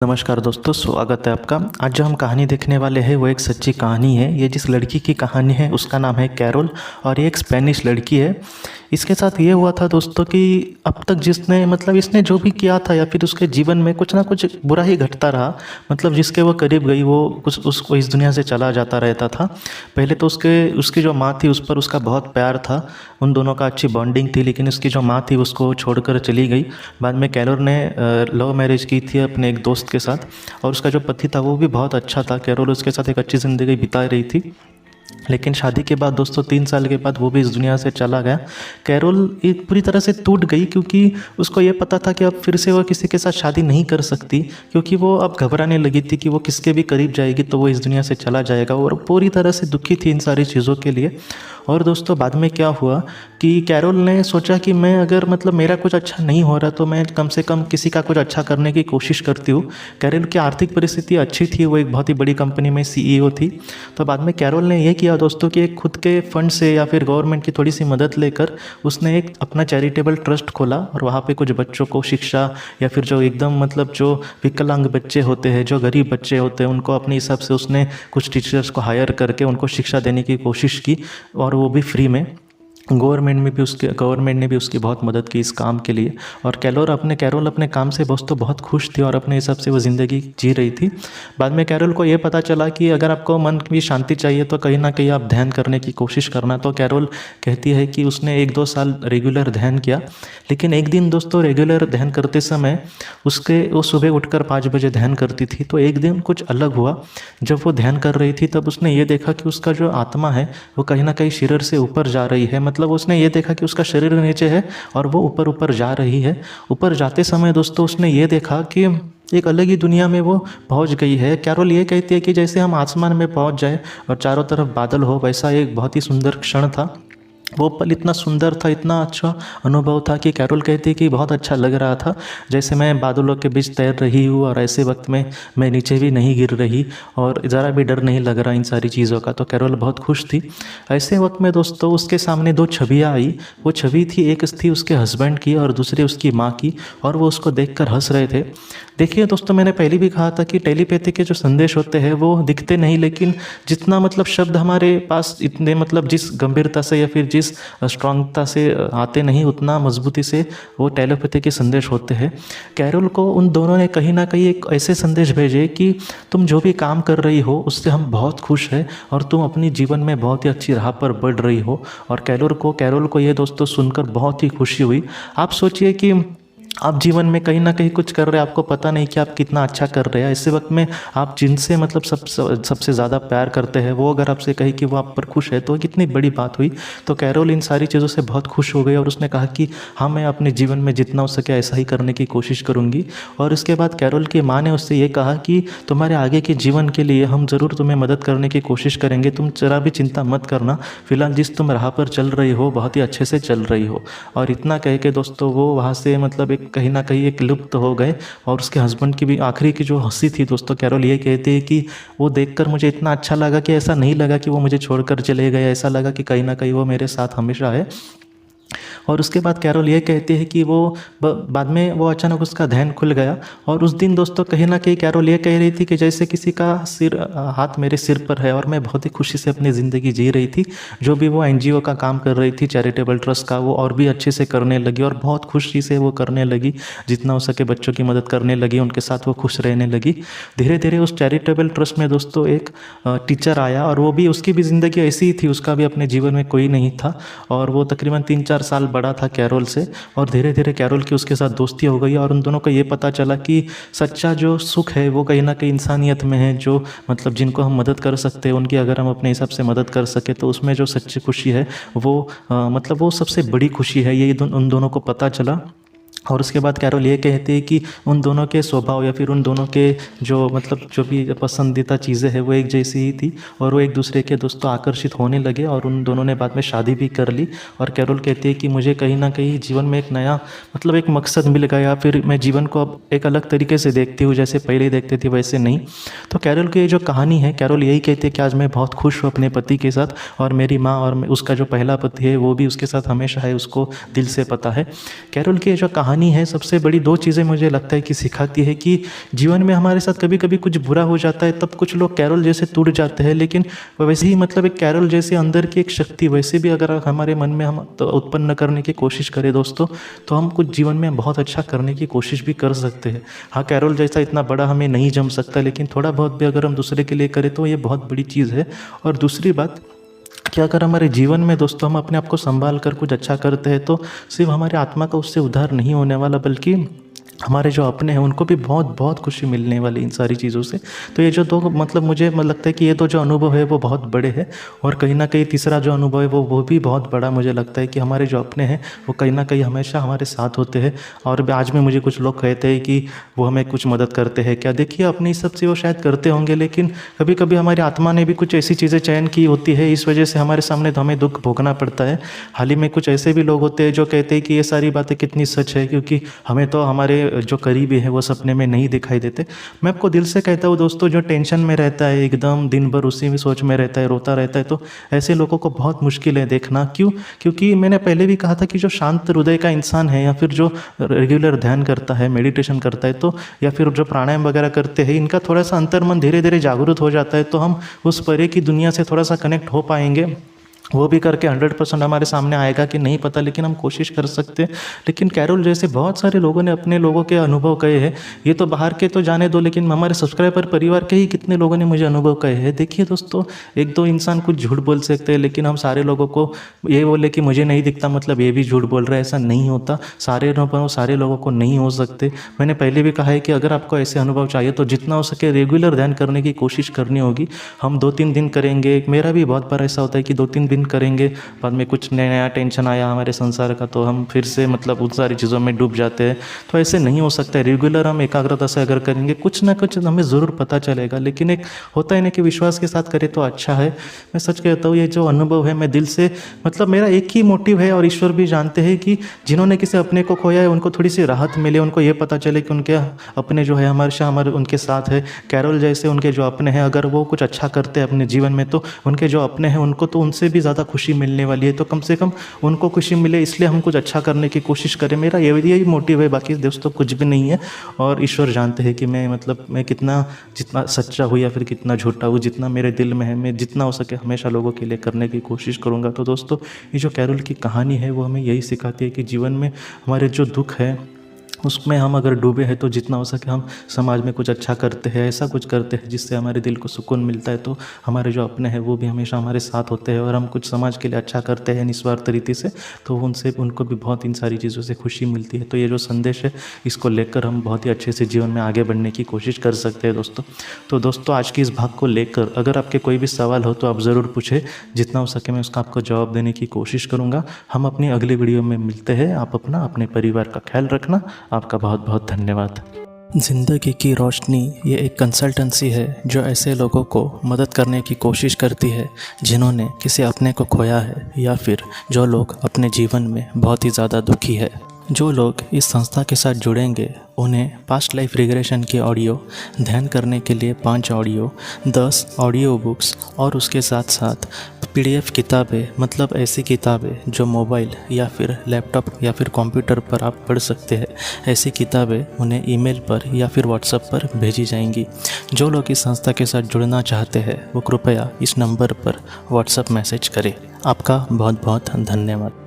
नमस्कार दोस्तों, स्वागत है आपका। आज जो हम कहानी देखने वाले हैं वो एक सच्ची कहानी है। ये जिस लड़की की कहानी है उसका नाम है कैरोल और ये एक स्पेनिश लड़की है। इसके साथ ये हुआ था दोस्तों कि अब तक जिसने इसने जो भी किया था या फिर उसके जीवन में कुछ ना कुछ बुरा ही घटता रहा। जिसके वो करीब गई वो कुछ उसको इस दुनिया से चला जाता रहता था। पहले तो उसकी जो माँ थी उस पर उसका बहुत प्यार था, उन दोनों का अच्छी बॉन्डिंग थी, लेकिन उसकी जो माँ थी उसको छोड़कर चली गई। बाद में कैरोल ने लव मैरिज की थी अपने एक दोस्त के साथ और उसका जो पति था वो भी बहुत अच्छा था। कैरोल उसके साथ एक अच्छी ज़िंदगी बिता रही थी, लेकिन शादी के बाद दोस्तों 3 साल के बाद वो भी इस दुनिया से चला गया। कैरोल एक पूरी तरह से टूट गई क्योंकि उसको ये पता था कि अब फिर से वो किसी के साथ शादी नहीं कर सकती, क्योंकि वो अब घबराने लगी थी कि वो किसके भी करीब जाएगी तो वो इस दुनिया से चला जाएगा और पूरी तरह से दुखी थी इन सारी चीज़ों के लिए। और दोस्तों बाद में क्या हुआ कि कैरोल ने सोचा कि मैं अगर मेरा कुछ अच्छा नहीं हो रहा तो मैं कम से कम किसी का कुछ अच्छा करने की कोशिश करती हूँ। कैरोल की आर्थिक परिस्थिति अच्छी थी, वो एक बहुत ही बड़ी कंपनी में CEO थी। तो बाद में कैरोल ने ये किया दोस्तों कि एक खुद के फंड से या फिर गवर्नमेंट की थोड़ी सी मदद लेकर उसने एक अपना चैरिटेबल ट्रस्ट खोला और वहाँ पे कुछ बच्चों को शिक्षा या फिर जो एकदम जो विकलांग बच्चे होते हैं, जो गरीब बच्चे होते हैं, उनको अपने हिसाब से उसने कुछ टीचर्स को हायर करके उनको शिक्षा देने की कोशिश की और वो भी फ्री में। गवर्नमेंट ने भी उसकी बहुत मदद की इस काम के लिए। और कैरोल अपने काम से दोस्तों बहुत खुश थी और अपने हिसाब से वो ज़िंदगी जी रही थी। बाद में कैरोल को ये पता चला कि अगर आपको मन की शांति चाहिए तो कहीं ना कहीं आप ध्यान करने की कोशिश करना। तो कैरोल कहती है कि उसने 1-2 साल रेगुलर ध्यान किया, लेकिन एक दिन दोस्तों रेगुलर ध्यान करते समय वो सुबह उठकर 5 बजे ध्यान करती थी। तो एक दिन कुछ अलग हुआ। जब वो ध्यान कर रही थी तब उसने ये देखा कि उसका जो आत्मा है वो कहीं ना कहीं शरीर से ऊपर जा रही है। उसने ये देखा कि उसका शरीर नीचे है और वो ऊपर ऊपर जा रही है। ऊपर जाते समय दोस्तों उसने ये देखा कि एक अलग ही दुनिया में वो पहुंच गई है। कैरोल ये कहती है कि जैसे हम आसमान में पहुंच जाए और चारों तरफ बादल हो, वैसा एक बहुत ही सुंदर क्षण था। वो पल इतना सुंदर था, इतना अच्छा अनुभव था कि कैरोल कहती है कि बहुत अच्छा लग रहा था, जैसे मैं बादलों के बीच तैर रही हूँ और ऐसे वक्त में मैं नीचे भी नहीं गिर रही और ज़रा भी डर नहीं लग रहा इन सारी चीज़ों का। तो कैरोल बहुत खुश थी। ऐसे वक्त में दोस्तों उसके सामने 2 छवियाँ आई। वो छवि थी, एक थी उसके हस्बैंड की और दूसरी उसकी माँ की, और वो उसको देखकर हंस रहे थे। देखिए दोस्तों, मैंने पहले भी कहा था कि टेलीपैथी के जो संदेश होते हैं वो दिखते नहीं, लेकिन जितना शब्द हमारे पास इतने जिस गंभीरता से या फिर जिस स्ट्रांगता से आते नहीं, उतना मजबूती से वो टेलीपैथी के संदेश होते हैं। कैरोल को उन दोनों ने कहीं ना कहीं एक ऐसे संदेश भेजे कि तुम जो भी काम कर रही हो उससे हम बहुत खुश हैं और तुम अपनी जीवन में बहुत ही अच्छी राह पर बढ़ रही हो। और कैरोल को ये दोस्तों सुनकर बहुत ही खुशी हुई। आप सोचिए कि आप जीवन में कहीं ना कहीं कुछ कर रहे हैं, आपको पता नहीं कि आप कितना अच्छा कर रहे हैं। ऐसे वक्त में आप जिनसे सबसे ज़्यादा प्यार करते हैं वो अगर आपसे कहे कि वो आप पर खुश है तो कितनी बड़ी बात हुई। तो कैरोल इन सारी चीज़ों से बहुत खुश हो गई और उसने कहा कि हाँ, मैं अपने जीवन में जितना हो सके ऐसा ही करने की कोशिश करूँगी। और उसके बाद कैरोल की माँ ने उससे ये कहा कि तुम्हारे आगे के जीवन के लिए हम ज़रूर तुम्हें मदद करने की कोशिश करेंगे, तुम ज़रा भी चिंता मत करना, फिलहाल जिस तुम राह पर चल रही हो बहुत ही अच्छे से चल रही हो। और इतना कह के दोस्तों वो वहाँ से एक कहीं ना कहीं एक लुप्त हो गए। और उसके हस्बैंड की भी आखिरी की जो हंसी थी दोस्तों, कैरोल ये कहती है कि वो देखकर मुझे इतना अच्छा लगा कि ऐसा नहीं लगा कि वो मुझे छोड़कर चले गए, ऐसा लगा कि कहीं ना कहीं वो मेरे साथ हमेशा है। और उसके बाद कैरोल ये कहती है कि बाद में वो अचानक उसका ध्यान खुल गया। और उस दिन दोस्तों कहीं ना कहीं कैरोल ये कह रही थी कि जैसे किसी का हाथ मेरे सिर पर है और मैं बहुत ही खुशी से अपनी ज़िंदगी जी रही थी। जो भी वो NGO का काम कर रही थी, चैरिटेबल ट्रस्ट का, वो और भी अच्छे से करने लगी और बहुत खुशी से वो करने लगी। जितना हो सके बच्चों की मदद करने लगी, उनके साथ वो खुश रहने लगी। धीरे धीरे उस चैरिटेबल ट्रस्ट में दोस्तों एक टीचर आया और वो भी, उसकी भी ज़िंदगी ऐसी ही थी, उसका भी अपने जीवन में कोई नहीं था और वो तकरीबन 3-4 साल बड़ा था कैरोल से। और धीरे धीरे कैरोल की उसके साथ दोस्ती हो गई और उन दोनों को ये पता चला कि सच्चा जो सुख है वो कहीं ना कहीं इंसानियत में है। जो जिनको हम मदद कर सकते हैं उनकी अगर हम अपने हिसाब से मदद कर सके तो उसमें जो सच्ची खुशी है वो सबसे बड़ी खुशी है। ये उन दोनों को पता चला। और उसके बाद कैरोल ये कहती है कि उन दोनों के स्वभाव या फिर उन दोनों के जो जो भी पसंदीदा चीज़ें हैं वो एक जैसी ही थी और वो एक दूसरे के दोस्तों आकर्षित होने लगे और उन दोनों ने बाद में शादी भी कर ली। और कैरोल कहती है कि मुझे कहीं ना कहीं जीवन में एक नया एक मकसद मिल गया, फिर मैं जीवन को अब एक अलग तरीके से देखती हूँ, जैसे पहले देखती थी वैसे नहीं। तो कैरोल की जो कहानी है, कैरोल यही कहती है कि आज मैं बहुत खुश हूँ अपने पति के साथ और मेरी माँ और उसका जो पहला पति है वो भी उसके साथ हमेशा है, उसको दिल से पता है। कैरोल की जो कहानी है सबसे बड़ी 2 चीज़ें मुझे लगता है कि सिखाती है कि जीवन में हमारे साथ कभी कभी कुछ बुरा हो जाता है, तब कुछ लोग कैरोल जैसे टूट जाते हैं, लेकिन वैसे ही मतलब एक कैरोल जैसे अंदर की एक शक्ति वैसे भी अगर हमारे मन में हम तो उत्पन्न करने की कोशिश करें दोस्तों, तो हम कुछ जीवन में बहुत अच्छा करने की कोशिश भी कर सकते हैं। हाँ, कैरोल जैसा इतना बड़ा हमें नहीं जम सकता, लेकिन थोड़ा बहुत भी अगर हम दूसरे के लिए करें तो ये बहुत बड़ी चीज़ है। और दूसरी बात कि अगर हमारे जीवन में दोस्तों हम अपने आप को संभाल कर कुछ अच्छा करते हैं तो सिर्फ हमारे आत्मा का उससे उद्धार नहीं होने वाला, बल्कि हमारे जो अपने हैं उनको भी बहुत बहुत खुशी मिलने वाली इन सारी चीज़ों से। तो ये जो 2 मतलब मुझे लगता है कि ये 2 जो अनुभव है वो बहुत बड़े हैं। और कहीं ना कहीं तीसरा जो अनुभव है वो भी बहुत बड़ा मुझे लगता है कि हमारे जो अपने हैं वो कहीं ना कहीं हमेशा हमारे साथ होते हैं। और आज में मुझे कुछ लोग कहते हैं कि वो हमें कुछ मदद करते हैं क्या, देखिए अपनी सब से वो शायद करते होंगे, लेकिन कभी कभी हमारी आत्मा ने भी कुछ ऐसी चीज़ें चयन की होती है, इस वजह से हमारे सामने तो हमें दुख भोगना पड़ता है। हाल ही में कुछ ऐसे भी लोग होते हैं जो कहते हैं कि ये सारी बातें कितनी सच है, क्योंकि हमें तो हमारे जो करीबी है वो सपने में नहीं दिखाई देते। मैं आपको दिल से कहता हूँ दोस्तों, जो टेंशन में रहता है एकदम दिन भर उसी में सोच में रहता है, रोता रहता है, तो ऐसे लोगों को बहुत मुश्किल है देखना। क्यों? क्योंकि मैंने पहले भी कहा था कि जो शांत हृदय का इंसान है या फिर जो रेगुलर ध्यान करता है, मेडिटेशन करता है, तो या फिर जो प्राणायाम वगैरह करते हैं, इनका थोड़ा सा अंतर्मन धीरे धीरे जागरूक हो जाता है, तो हम उस परे की दुनिया से थोड़ा सा कनेक्ट हो पाएंगे। वो भी करके 100% हमारे सामने आएगा कि नहीं पता, लेकिन हम कोशिश कर सकते हैं। लेकिन कैरोल जैसे बहुत सारे लोगों ने अपने लोगों के अनुभव कहे हैं, ये तो बाहर के तो जाने दो, लेकिन हमारे सब्सक्राइबर परिवार के ही कितने लोगों ने मुझे अनुभव कहे हैं। देखिए दोस्तों, 1-2 इंसान कुछ झूठ बोल सकते हैं, लेकिन हम सारे लोगों को ये बोले कि मुझे नहीं दिखता मतलब ये भी झूठ बोल रहा है, ऐसा नहीं होता। सारे अनुभव सारे लोगों को नहीं हो सकते। मैंने पहले भी कहा है कि अगर आपको ऐसे अनुभव चाहिए तो जितना हो सके रेगुलर ध्यान करने की कोशिश करनी होगी। हम 2-3 दिन करेंगे, मेरा भी बहुत बार ऐसा होता है कि 2-3 दिन करेंगे, बाद में कुछ नया टेंशन आया हमारे संसार का, तो हम फिर से मतलब उन सारी चीज़ों में डूब जाते हैं। तो ऐसे नहीं हो सकता है। रेगुलर हम एकाग्रता से अगर करेंगे कुछ ना कुछ हमें ज़रूर पता चलेगा, लेकिन एक होता है ना कि विश्वास के साथ करें तो अच्छा है। मैं सच कहता हूँ, ये जो अनुभव है मैं दिल से मतलब मेरा एक ही मोटिव है, और ईश्वर भी जानते हैं कि जिन्होंने किसी अपने को खोया है उनको थोड़ी सी राहत मिले, उनको ये पता चले कि उनके अपने जो है हमारे उनके साथ है। कैरोल जैसे उनके जो अपने हैं, अगर वो कुछ अच्छा करते हैं अपने जीवन में, तो उनके जो अपने हैं उनको तो उनसे भी ज़्यादा खुशी मिलने वाली है। तो कम से कम उनको खुशी मिले, इसलिए हम कुछ अच्छा करने की कोशिश करें। मेरा यही मोटिव है, बाकी दोस्तों कुछ भी नहीं है। और ईश्वर जानते हैं कि मैं कितना जितना सच्चा हूँ या फिर कितना झूठा हूँ, जितना मेरे दिल में है मैं जितना हो सके हमेशा लोगों के लिए करने की कोशिश करूँगा। तो दोस्तों, ये जो कैरोल की कहानी है वो हमें यही सिखाती है कि जीवन में हमारे जो दुख है उसमें हम अगर डूबे हैं तो जितना हो सके हम समाज में कुछ अच्छा करते हैं, ऐसा कुछ करते हैं जिससे हमारे दिल को सुकून मिलता है। तो हमारे जो अपने हैं वो भी हमेशा हमारे साथ होते हैं, और हम कुछ समाज के लिए अच्छा करते हैं निस्वार्थ रीति से, तो उनको भी बहुत इन सारी चीज़ों से खुशी मिलती है। तो ये जो संदेश है इसको लेकर हम बहुत ही अच्छे से जीवन में आगे बढ़ने की कोशिश कर सकते हैं दोस्तों। तो दोस्तों, आज की इस भाग को लेकर अगर आपके कोई भी सवाल हो तो आप ज़रूर पूछें, जितना हो सके मैं उसका आपको जवाब देने की कोशिश करूँगा। हम अपनी अगली वीडियो में मिलते हैं। आप अपने परिवार का ख्याल रखना। आपका बहुत बहुत धन्यवाद। ज़िंदगी की रोशनी ये एक कंसल्टेंसी है जो ऐसे लोगों को मदद करने की कोशिश करती है जिन्होंने किसी अपने को खोया है, या फिर जो लोग अपने जीवन में बहुत ही ज़्यादा दुखी है। जो लोग इस संस्था के साथ जुड़ेंगे उन्हें पास्ट लाइफ रिग्रेशन की ऑडियो, ध्यान करने के लिए 5 ऑडियो, 10 ऑडियो बुक्स और उसके साथ साथ PDF किताबें, मतलब ऐसी किताबें जो मोबाइल या फिर लैपटॉप या फिर कंप्यूटर पर आप पढ़ सकते हैं, ऐसी किताबें उन्हें ईमेल पर या फिर व्हाट्सएप पर भेजी जाएंगी। जो लोग इस संस्था के साथ जुड़ना चाहते हैं वो कृपया इस नंबर पर व्हाट्सएप मैसेज करें। आपका बहुत बहुत धन्यवाद।